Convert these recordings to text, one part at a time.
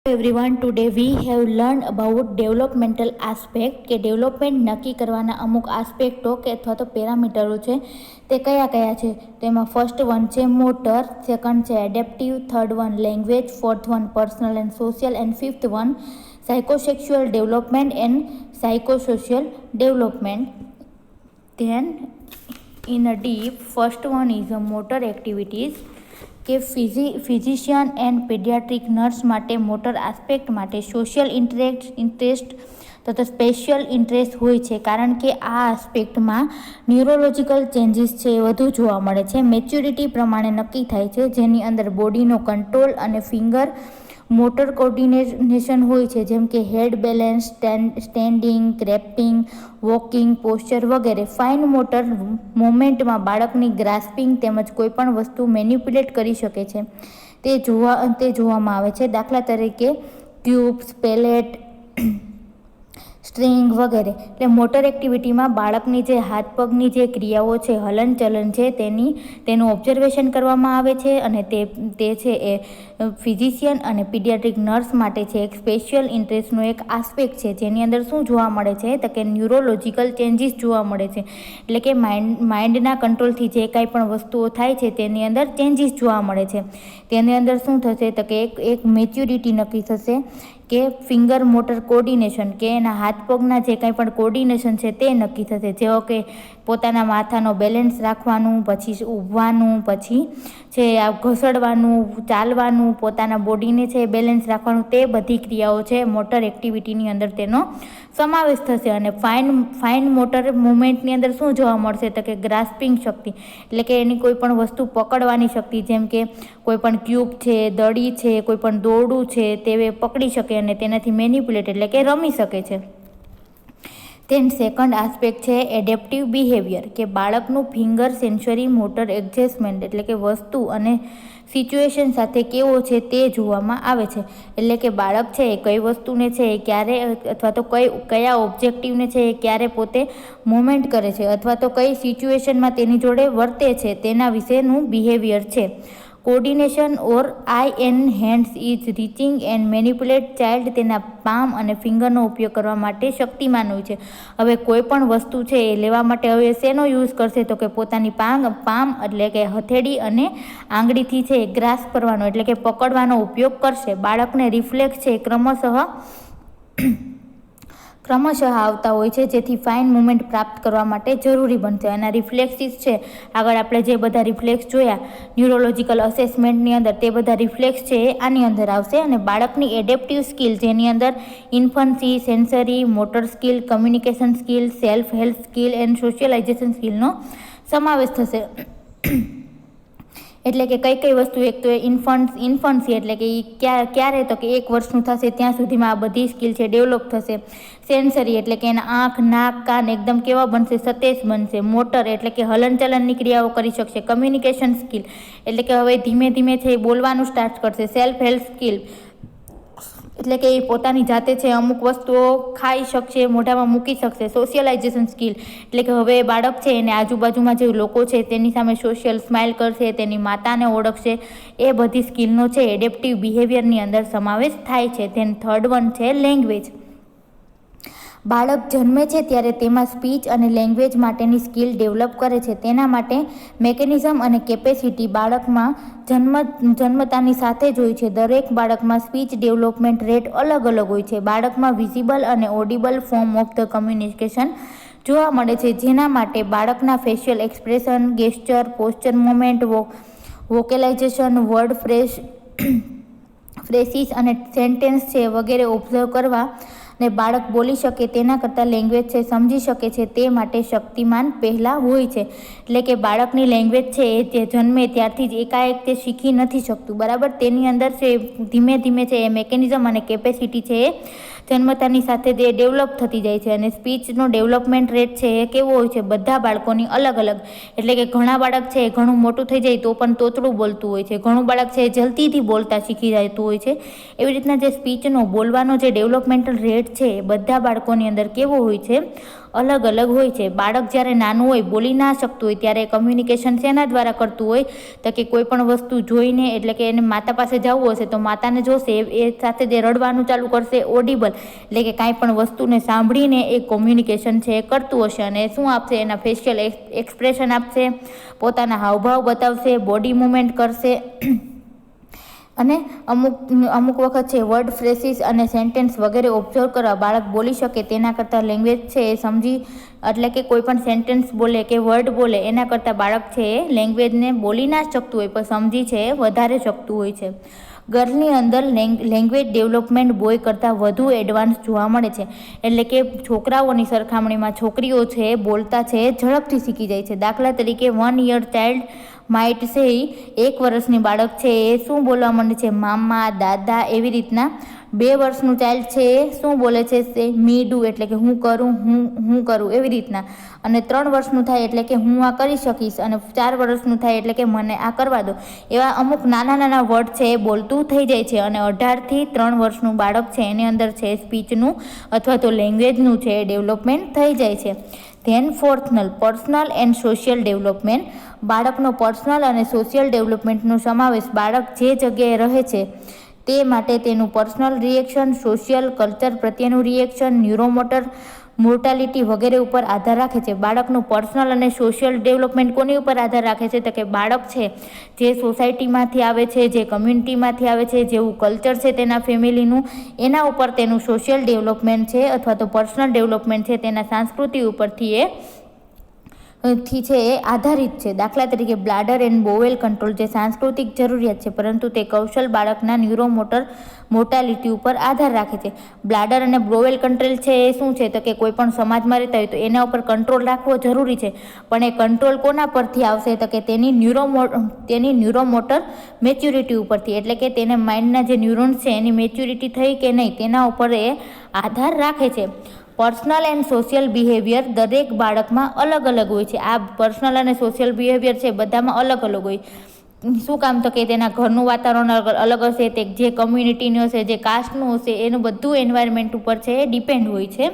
Everyone, today we have learn about developmental aspect કે development નક્કી કરવાના અમુક આસ્પેક્ટો કે અથવા તો પેરામીટરો છે તે કયા કયા છે. તો એમાં ફર્સ્ટ વન છે મોટર, સેકન્ડ છે adaptive, third one language, fourth one personal and social and fifth one psychosexual development and psychosocial development. Then in a deep, first one is a motor activities કે physician and paediatric nurse માટે motor aspect માટે social interest તથા special interest હોય છે, કારણ કે આ આસ્પેક્ટમાં neurological changes છે એ વધુ જોવા મળે છે. મેચ્યોરિટી પ્રમાણે નક્કી થાય છે, જેની અંદર બોડીનો કંટ્રોલ અને ફિંગર મોટર કોર્ડિનેશન હોય છે, જેમ કે હેડ બેલેન્સ, સ્ટેન્ડિંગ, ગ્રેપ્ટિંગ, વોકિંગ, પોસ્ચર વગેરે. ફાઇન મોટર મુવમેન્ટમાં બાળકની ગ્રાસ્પિંગ તેમજ કોઈપણ વસ્તુ મેનિપ્યુલેટ કરી શકે છે તે જોવામાં આવે છે. દાખલા તરીકે ક્યુબ્સ, પેલેટ, સ્ટ્રિંગ વગેરે. એટલે મોટર એક્ટિવિટીમાં બાળકની જે હાથ પગની જે ક્રિયાઓ છે, હલનચલન છે, તેનું ઓબ્ઝર્વેશન કરવામાં આવે છે અને તે છે એ ફિઝિશિયન અને પીડિયાટ્રિક નર્સ માટે છે એક સ્પેશિયલ ઇન્ટરેસ્ટનો એક આસ્પેક્ટ છે, જેની અંદર શું જોવા મળે છે તો કે ન્યુરોલોજિકલ ચેન્જીસ જોવા મળે છે. એટલે કે માઇન્ડના કંટ્રોલથી જે કાંઈ પણ વસ્તુઓ થાય છે તેની અંદર ચેન્જીસ જોવા મળે છે. તેની અંદર શું થશે તો કે એક મેચ્યોરિટી નક્કી થશે કે ફિંગર મોટર કોર્ડિનેશન કે એના હાથ પગના જે કાંઈ પણ કોર્ડિનેશન છે તે નક્કી થશે, જેવો કે પોતાના માથાનો બેલેન્સ રાખવાનું, પછી ઊભવાનું, પછી છે આ ઘસડવાનું, ચાલવાનું, પોતાના બોડીને છે બેલેન્સ રાખવાનું, તે બધી ક્રિયાઓ છે મોટર એક્ટિવિટીની અંદર તેનો સમાવેશ થશે. અને ફાઇન મોટર મુવમેન્ટની અંદર શું જોવા મળશે તો કે ગ્રાસ્પિંગ શક્તિ, એટલે કે એની કોઈ પણ વસ્તુ પકડવાની શક્તિ, જેમ કે કોઈ પણ ક્યુબ છે, દડી છે, કોઈ પણ દોરડું છે તે પકડી શકે અને તેનાથી મેનિપ્યુલેટ એટલે કે રમી શકે છે. તેન સેકન્ડ આસ્પેક્ટ છે એડેપ્ટિવ બિહેવિયર કે બાળકનું ફિંગર સેન્સરી મોટર એડજસ્ટમેન્ટ, એટલે કે વસ્તુ અને સિચ્યુએશન સાથે કેવો છે તે જોવામાં આવે છે. એટલે કે બાળક છે એ કઈ વસ્તુને છે એ ક્યારે અથવા તો કયા ઓબ્જેક્ટિવને છે એ ક્યારે પોતે મૂવમેન્ટ કરે છે અથવા તો કઈ સિચ્યુએશનમાં તેની જોડે વર્તે છે તેના વિશેનું બિહેવિયર છે. Coordination or I and hands is reaching and manipulate child તેના પામ અને ફિંગરનો ઉપયોગ કરવા માટે શક્તિમાન હોય છે. હવે કોઈ પણ વસ્તુ છે એ લેવા માટે હવે શેનો યુઝ કરશે તો કે પોતાની પામ એટલે કે હથેળી અને આંગળીથી છે એ ગ્રાસ્પ કરવાનો એટલે કે પકડવાનો ઉપયોગ કરશે. બાળકને રિફ્લેક્સ છે ક્રમશઃ આવતા હોય છે, જેથી ફાઇન મુવમેન્ટ પ્રાપ્ત કરવા માટે જરૂરી બનશે. અને રિફ્લેક્સિસ છે, આગળ આપણે જે બધા રિફ્લેક્સ જોયા ન્યુરોલોજિકલ અસેસમેન્ટની અંદર, તે બધા રિફ્લેક્સ છે એ આની અંદર આવશે. અને બાળકની એડેપ્ટિવ સ્કિલ, જેની અંદર infancy, sensory, motor skill, communication skill, self help skill and socialization સ્કિલનો સમાવેશ થશે. એટલે કે કઈ વસ્તુ, એક તો ઇન્ફન્સી એટલે કે ક્યારે તો કે 1 વર્ષનું થશે ત્યાં સુધીમાં આ બધી સ્કિલ છે ડેવલપ થશે. સેન્સરી એટલે કે એના આંખ, નાક, કાન એકદમ કેવા બનશે, સતેજ બનશે. મોટર એટલે કે હલનચલનની ક્રિયાઓ કરી શકશે. કમ્યુનિકેશન સ્કિલ એટલે કે હવે ધીમે ધીમે છે એ બોલવાનું સ્ટાર્ટ કરશે. સેલ્ફ હેલ્પ સ્કિલ એટલે કે એ પોતાની જાતે છે અમુક વસ્તુઓ ખાઈ શકશે, મોઢામાં મૂકી શકશે. સોશિયલાઇઝેશન સ્કિલ એટલે કે હવે બાળક છે એને આજુબાજુમાં જે લોકો છે તેની સામે સોશિયલ સ્માઇલ કરશે, તેની માતાને ઓળખશે. એ બધી સ્કિલનો છે એડેપ્ટિવ બિહેવિયરની અંદર સમાવેશ થાય છે. ધેન થર્ડ વન છે લેંગ્વેજ. બાળક જન્મે છે ત્યારે તેમાં સ્પીચ અને લેંગ્વેજ માટેની સ્કિલ ડેવલપ કરે છે. તેના માટે મેકેનિઝમ અને કેપેસિટી બાળકમાં જન્મતાની સાથે જ હોય છે. દરેક બાળકમાં સ્પીચ ડેવલપમેન્ટ રેટ અલગ હોય છે. બાળકમાં વિઝિબલ અને audible form of the communication જોવા મળે છે, જેના માટે બાળકના facial expression, gesture, posture movement, vocalization, word phrases અને સેન્ટેન્સ છે વગેરે ઓબ્ઝર્વ કરવા ને બાળક બોલી શકે તેના કરતાં લેંગ્વેજ છે સમજી શકે છે તે માટે શક્તિમાન પહેલાં હોય છે. એટલે કે બાળકની લેંગ્વેજ છે એ જે જન્મે ત્યારથી જ એકાએક તે શીખી નથી શકતું, બરાબર. તેની અંદર છે ધીમે ધીમે છે એ મેકેનિઝમ અને કેપેસિટી છે એ જન્મતાની સાથે જે ડેવલપ થતી જાય છે. અને સ્પીચનો ડેવલપમેન્ટ રેટ છે એ કેવો હોય છે બધા બાળકોની અલગ. એટલે કે ઘણા બાળક છે એ ઘણું મોટું થઈ જાય તો પણ તોતડું બોલતું હોય છે, ઘણું બાળક છે એ જલ્દીથી બોલતા શીખી જતું હોય છે. એવી રીતના જે સ્પીચનો બોલવાનો જે ડેવલપમેન્ટલ રેટ લેંગ્વેજ છે એ બધા બાળકોની અંદર કેવો હોય છે, અલગ અલગ હોય છે. બાળક જ્યારે નાનું હોય, બોલી ના શકતું હોય, ત્યારે કમ્યુનિકેશન શેના દ્વારા કરતું હોય તો કે કોઈ પણ વસ્તુ જોઈને, એટલે કે એને માતા પાસે જવું હશે તો માતાને જોશે, એ સાથે જે રડવાનું ચાલુ કરશે, ઓડિબલ એટલે કે કાંઈ પણ વસ્તુને સાંભળીને એ કોમ્યુનિકેશન છે એ કરતું હશે. અને શું આપશે, એના ફેશિયલ એક્સપ્રેશન આપશે, પોતાના હાવભાવ બતાવશે, બોડી મૂવમેન્ટ કરશે. અને અમુક વખત છે વર્ડ, ફ્રેસીસ અને સેન્ટેન્સ વગેરે ઓબ્ઝર્વ કરવા બાળક બોલી શકે તેના કરતાં લેંગ્વેજ છે એ સમજી, એટલે કે કોઈ પણ સેન્ટેન્સ બોલે કે વર્ડ બોલે એના કરતાં બાળક છે એ લેંગ્વેજને બોલી ના શકતું હોય પણ સમજી છે એ વધારે શકતું હોય છે. ગર્લની અંદર લેંગ્વેજ ડેવલપમેન્ટ બોય કરતાં વધુ એડવાન્સ જોવા મળે છે. એટલે કે છોકરાઓની સરખામણીમાં છોકરીઓ છે બોલતા છે ઝડપથી શીખી જાય છે. દાખલા તરીકે 1 year ચાઇલ્ડ માઇટ સે, 1 વર્ષની બાળક છે એ શું બોલવા માંડે છે, મામા, દાદા, એવી રીતના. 2 વર્ષનું ચાઇલ્ડ છે એ શું બોલે છે, મી ડુ એટલે કે હું કરું, હું કરું, એવી રીતના. અને 3 વર્ષનું થાય એટલે કે હું આ કરી શકીશ, અને 4 વર્ષનું થાય એટલે કે મને આ કરવા દો. એવા અમુક નાના નાના વર્ડ છે એ બોલતું થઈ જાય છે. અને 18 થી 3 વર્ષનું બાળક છે એની અંદર છે સ્પીચનું અથવા તો લેંગ્વેજનું છે એ ડેવલપમેન્ટ થઈ જાય છે. Then fourth one, personal and social development. બાળકનો પર્સનલ અને સોશિયલ ડેવલપમેન્ટનો સમાવેશ બાળક જે જગ્યાએ રહે છે તે માટે તેનું પર્સનલ રિએક્શન, સોશિયલ કલ્ચર પ્રત્યેનું રિએક્શન, ન્યુરોમોટર, મોર્ટાલિટી વગેરે ઉપર આધાર રાખે છે. બાળકનું પર્સનલ અને સોશિયલ ડેવલપમેન્ટ કોની ઉપર આધાર રાખે છે તો કે બાળક છે જે સોસાયટીમાંથી આવે છે, જે કમ્યુનિટીમાંથી આવે છે, જેવું કલ્ચર છે તેના ફેમિલીનું, એના ઉપર તેનું સોશિયલ ડેવલપમેન્ટ છે અથવા તો પર્સનલ ડેવલપમેન્ટ છે તેના સંસ્કૃતિ ઉપરથી છે એ આધારિત છે. દાખલા તરીકે બ્લાડર એન્ડ બોવેલ કંટ્રોલ જે સાંસ્કૃતિક જરૂરિયાત છે પરંતુ તે કૌશલ બાળકના ન્યુરોમોટર મોર્ટાલિટી ઉપર આધાર રાખે છે. બ્લાડર અને બોવેલ કંટ્રોલ છે એ શું છે તો કે કોઈ પણ સમાજમાં રહેતા હોય તો એના ઉપર કંટ્રોલ રાખવો જરૂરી છે, પણ એ કંટ્રોલ કોના પરથી આવશે તો કે તેની ન્યુરોમોટર મેચ્યુરિટી ઉપરથી, એટલે કે તેને માઇન્ડના જે ન્યુરોન્સ છે એની મેચ્યુરિટી થઈ કે નહીં તેના ઉપર એ આધાર રાખે છે. પર્સનલ એન્ડ સોશિયલ બિહેવિયર દરેક બાળકમાં અલગ અલગ હોય છે. આ પર્સનલ અને સોશિયલ બિહેવિયર છે બધામાં અલગ અલગ હોય. શું કામ તો કે તેના ઘરનું વાતાવરણ અલગ હશે, તે જે કમ્યુનિટીનું હશે, જે કાસ્ટનું હશે, એનું બધું એન્વાયરમેન્ટ ઉપર છે એ ડિપેન્ડ હોય છે.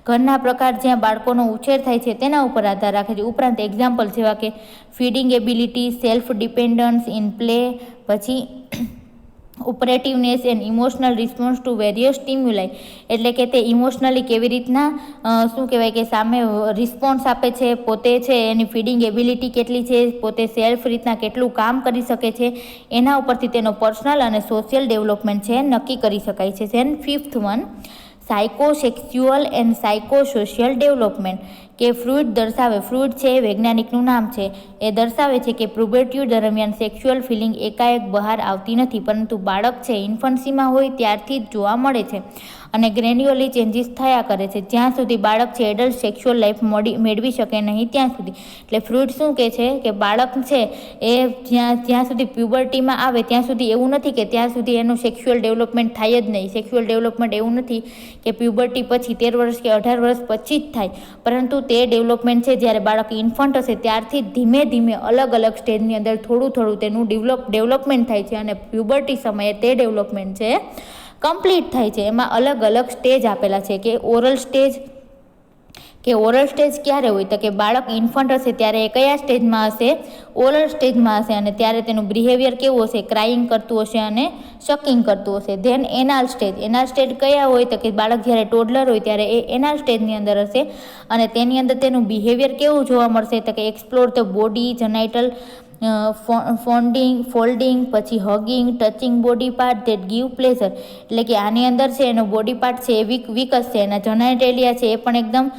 ઘરના પ્રકાર જ્યાં બાળકોનો ઉછેર થાય છે તેના ઉપર આધાર રાખે છે. ઉપરાંત એક્ઝામ્પલ જેવા કે feeding ability, self dependence in play, પછી cooperativeness and emotional response to various stimuli, એટલે કે તે ઇમોશનલી કેવી રીતના શું કહેવાય કે સામે રિસ્પોન્સ આપે છે, પોતે છે એની ફીડિંગ એબિલિટી કેટલી છે, પોતે સેલ્ફ રીતના કેટલું કામ કરી શકે છે, એના ઉપરથી તેનો પર્સનલ અને સોશિયલ ડેવલપમેન્ટ છે નક્કી કરી શકાય છે. Then 5th one, psychosexual and psychosocial development, કે ફ્રુઇડ દર્શાવે, ફ્રુઇડ છે એ વૈજ્ઞાનિકનું નામ છે, એ દર્શાવે છે કે પ્યુબર્ટી દરમિયાન સેક્સ્યુઅલ ફિલિંગ એકાએક બહાર આવતી નથી પરંતુ બાળક છે ઇન્ફન્સીમાં હોય ત્યારથી જ જોવા મળે છે અને ગ્રેન્યુઅલી ચેન્જીસ થયા કરે છે જ્યાં સુધી બાળક છે એડલ્ટ સેક્સ્યુઅલ લાઈફ મેળવી શકે નહીં ત્યાં સુધી. એટલે ફ્રુઇડ શું કહે છે કે બાળક છે એ જ્યાં સુધી પ્યુબર્ટીમાં આવે ત્યાં સુધી એવું નથી કે ત્યાં સુધી એનું સેક્સ્યુઅલ ડેવલપમેન્ટ થાય જ નહીં. સેક્સ્યુઅલ ડેવલપમેન્ટ એવું નથી કે પ્યુબર્ટી પછી 13 વર્ષ કે 18 વર્ષ પછી જ થાય, પરંતુ તે ડેવલપમેન્ટ છે જ્યારે બાળક ઇન્ફન્ટ હશે ત્યારથી ધીમે ધીમે અલગ અલગ સ્ટેજની અંદર થોડું થોડું તેનું ડેવલપમેન્ટ થાય છે અને પ્યુબર્ટી સમયે તે ડેવલપમેન્ટ છે કમ્પ્લીટ થાય છે. એમાં અલગ અલગ સ્ટેજ આપેલા છે કે ઓરલ સ્ટેજ ક્યારે હોય તો કે બાળક ઇન્ફન્ટ હશે ત્યારે એ કયા સ્ટેજમાં હશે, ઓરલ સ્ટેજમાં હશે, અને ત્યારે તેનું બિહેવિયર કેવું હશે, ક્રાઇંગ કરતું હશે અને શકિંગ કરતું હશે. ધેન એનાલ સ્ટેજ કયા હોય તો કે બાળક જ્યારે ટોડલર હોય ત્યારે એ એનાલ સ્ટેજની અંદર હશે અને તેની અંદર તેનું બિહેવિયર કેવું જોવા મળશે તો કે explore the body, genital fondling, પછી hugging, touching body part that give pleasure, એટલે કે આની અંદર છે એનો બોડી પાર્ટ છે એ વિકસશે, એના જનાઇટેલિયા છે એ પણ એકદમ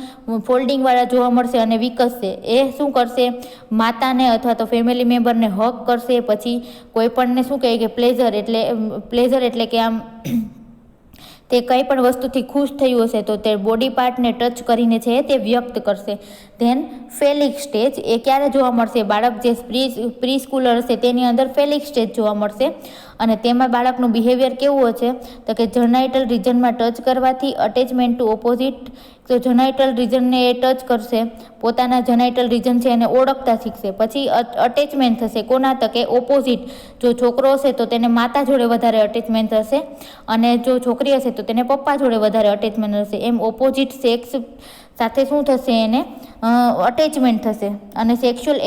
ફોલ્ડિંગવાળા જોવા મળશે અને વિકસશે. એ શું કરશે, માતાને અથવા તો ફેમિલી મેમ્બરને હગ કરશે, પછી કોઈ પણને શું કહે કે પ્લેઝર એટલે કે આમ તે કંઈ પણ વસ્તુથી ખુશ થયું હશે તો તે બોડી પાર્ટને ટચ કરીને છે તે વ્યક્ત કરશે. ધેન ફેલિક સ્ટેજ, એ ક્યારે જોવા મળશે, બાળક જે પ્રી સ્કૂલર હશે તેની અંદર ફેલિક સ્ટેજ જોવા મળશે અને તેમાં બાળકનું બિહેવિયર કેવું હશે તો કે જર્નાઇટલ રિજનમાં ટચ કરવાથી અટેચમેન્ટ ટુ ઓપોઝિટ, તો જર્નાઇટલ રિજનને એ ટચ કરશે, પોતાના જર્નાઇટલ રિજન છે એને ઓળખતા શીખશે. પછી અટેચમેન્ટ થશે કોના તો કે ઓપોઝિટ, જો છોકરો હશે તો તેને માતા જોડે વધારે અટેચમેન્ટ હશે અને જો છોકરી હશે તો તેને પપ્પા જોડે વધારે અટેચમેન્ટ હશે. એમ ઓપોઝિટ સેક્સ સાથે શું થશે એને અટેચમેન્ટ થશે અને સેક્સ્યુઅલ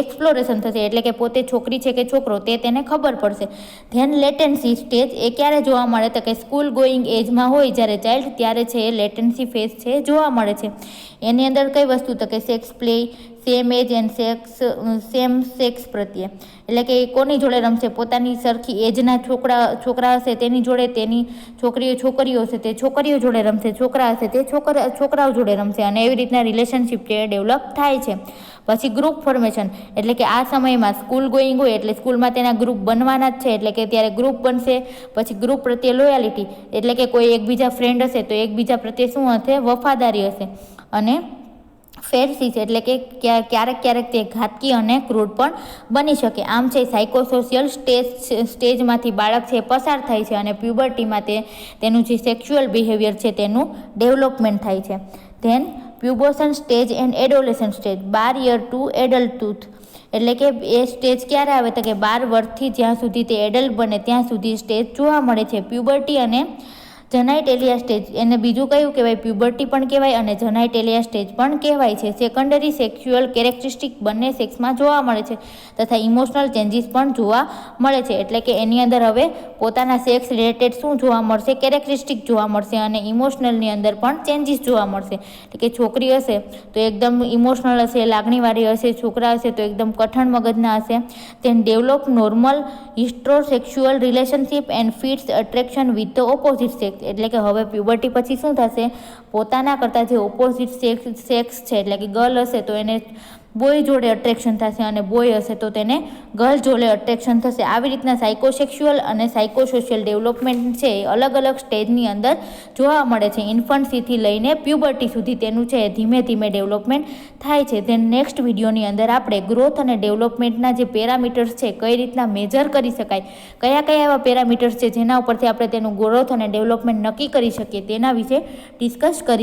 એક્સપ્લોરેશન થશે, એટલે કે પોતે છોકરી છે કે છોકરો તે તેને ખબર પડશે. ધેન લેટેન્સી સ્ટેજ એ ક્યારે જોવા મળે તો કે સ્કૂલ ગોઈંગ એજમાં હોય જ્યારે ચાઇલ્ડ, ત્યારે છે એ લેટેન્સી ફેઝ છે જોવા મળે છે. એની અંદર કઈ વસ્તુ તો કે sex play, same age and same sex પ્રત્યે, એટલે કે કોની જોડે રમશે, પોતાની સરખી એજના છોકરા હશે તેની જોડે, તેની છોકરીઓ હશે તે છોકરીઓ જોડે રમશે, છોકરા હશે તે છોકરાઓ જોડે રમશે અને એવી રીતના રિલેશનશિપ છે ડેવલપ થાય છે. પછી ગ્રુપ ફોર્મેશન, એટલે કે આ સમયમાં સ્કૂલ ગોઈંગ હોય એટલે સ્કૂલમાં તેના ગ્રુપ બનવાના જ છે, એટલે કે ત્યારે ગ્રુપ બનશે. પછી ગ્રુપ પ્રત્યે લોયાલિટી, એટલે કે કોઈ એકબીજા ફ્રેન્ડ હશે તો એકબીજા પ્રત્યે શું હશે, વફાદારી હશે. અને ફેરસીસ, એટલે કે ક્યારેક તે ઘાતકી અને ક્રૂર પણ બની શકે. આમ છે સાયકોસોશિયલ સ્ટેજમાંથી બાળક છે પસાર થાય છે અને પ્યુબર્ટીમાં તેનું જે સેક્સ્યુઅલ બિહેવિયર છે તેનું ડેવલપમેન્ટ થાય છે. Then pubescent stage and adolescent stage, 12 year to adulthood, એટલે કે એ સ્ટેજ ક્યારે આવે તો કે 12 વર્ષથી જ્યાં સુધી તે એડલ્ટ બને ત્યાં સુધી સ્ટેજ જોવા મળે છે. પ્યુબર્ટી અને જનાઇટેલિયા સ્ટેજ, એને બીજું કયું કહેવાય, પ્યુબર્ટી પણ કહેવાય અને જનાઇટેલિયા સ્ટેજ પણ કહેવાય છે. સેકન્ડરી સેક્સ્યુઅલ કેરેક્ટરિસ્ટિક બંને સેક્સમાં જોવા મળે છે તથા ઇમોશનલ ચેન્જીસ પણ જોવા મળે છે, એટલે કે એની અંદર હવે પોતાના સેક્સ રિલેટેડ શું જોવા મળશે, કેરેક્ટરિસ્ટિક જોવા મળશે અને ઇમોશનલની અંદર પણ ચેન્જીસ જોવા મળશે. એટલે કે છોકરી હશે તો એકદમ ઇમોશનલ હશે, લાગણીવાળી હશે, છોકરા હશે તો એકદમ કઠણ મગજના હશે. Then develop normal heterosexual relationship and fits attraction with the opposite sex, એટલે કે હવે પ્યુબર્ટી પછી શું થશે, પોતાના કરતાં જે ઓપોઝિટ સેક્સ છે એટલે કે ગર્લ હશે તો એને બોય જોડે અટ્રેક્શન થશે અને બોય હશે તો તેને ગર્લ જોડે અટ્રેક્શન થશે. આવી રીતના સાયકોસેક્સ્યુઅલ અને સાયકોસોશિયલ ડેવલપમેન્ટ છે એ અલગ અલગ સ્ટેજની અંદર જોવા મળે છે. ઇન્ફન્સીથી લઈને પ્યુબર્ટી સુધી તેનું છે ધીમે ધીમે ડેવલપમેન્ટ થાય છે. ધેન નેક્સ્ટ વિડીયોની અંદર આપણે ગ્રોથ અને ડેવલપમેન્ટના જે પેરામીટર્સ છે કઈ રીતના મેજર કરી શકાય, કયા એવા પેરામીટર્સ છે જેના ઉપરથી આપણે તેનું ગ્રોથ અને ડેવલપમેન્ટ નક્કી કરી શકીએ તેના વિશે ડિસ્કસ કરી.